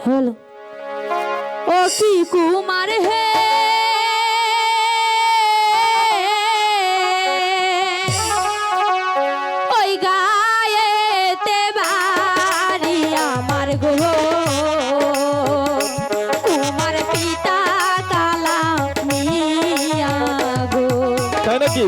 হলো ও কি কুমার হে ওই গায়েতে বাড়ি আমার গো কুমার পিতা কালা মিয়া গো। তাই নাকি?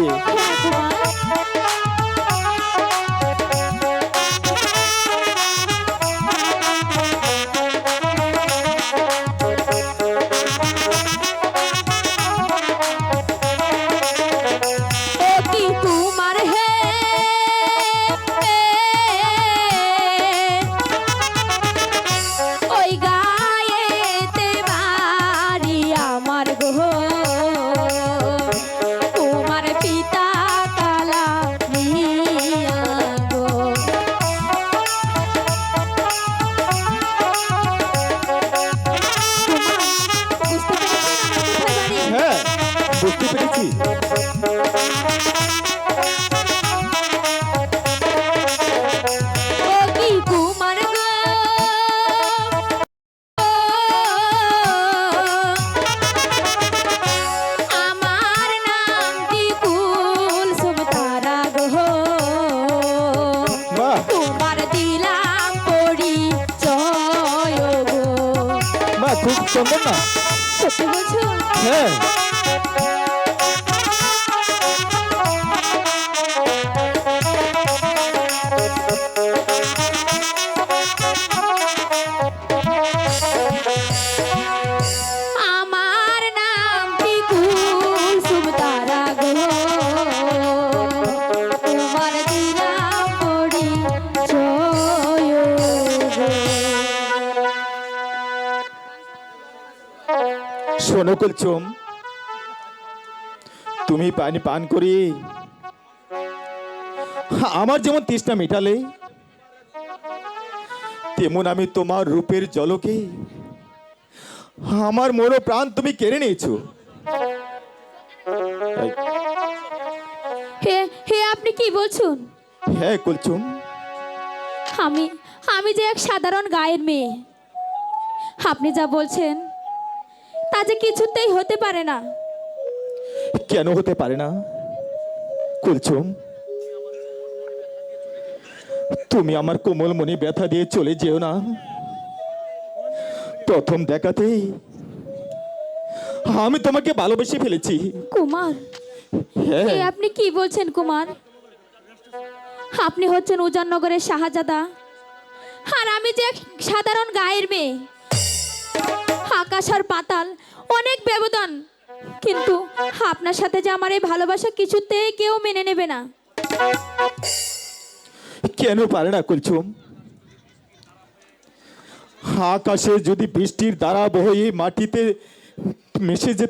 বুঝতে পেরেছি। ও কি কুমার গো আমার নাম কি কুলসুম তারা গো তোমার দিলাম পরিচয় গো। মা খুব সুন্দর না? সত্যি বলছো? হ্যাঁ। আমার নাম কি কুলসুম তারা গো তোমার দিলাম পরিচয় গো। শোনো কুলসুম, তুমি পানি পান করি আমার যেমন তৃষ্ণা মেটালে, তেমন আমি তোমার রূপের জলকে আমার মনো প্রাণ তুমি কেড়ে নিয়েছো। হে হে আপনি কি বলছেন? হ্যাঁ কুলসুম, আমি আমি যে এক সাধারণ গায়ের মেয়ে, আপনি যা বলছেন তা যে কিছুতেই হতে পারে না। কেন হতে পারে না কুলসুম? তুমি আমার কোমল মনে ব্যথা দিয়ে চলে যেও না। প্রথম দেখাতেই আমি তোমাকে ভালোবেসে ফেলেছি। কুমার, হ্যাঁ। এ আপনি কি বলছেন কুমার? আপনি হচ্ছেন উজাননগরের শাহজাদা, আর আমি যে এক সাধারণ গায়ের মেয়ে। আকাশ আর পাতাল অনেক ব্যবধান, কিন্তু আপনার সাথে যে আমার এই ভালোবাসা কিছুতেই কেউ মেনে নেবে না। কেন পারে না কুলসুম? আকাশে যদি বৃষ্টির দ্বারা বয়ে মাটিতে মিশে যেতে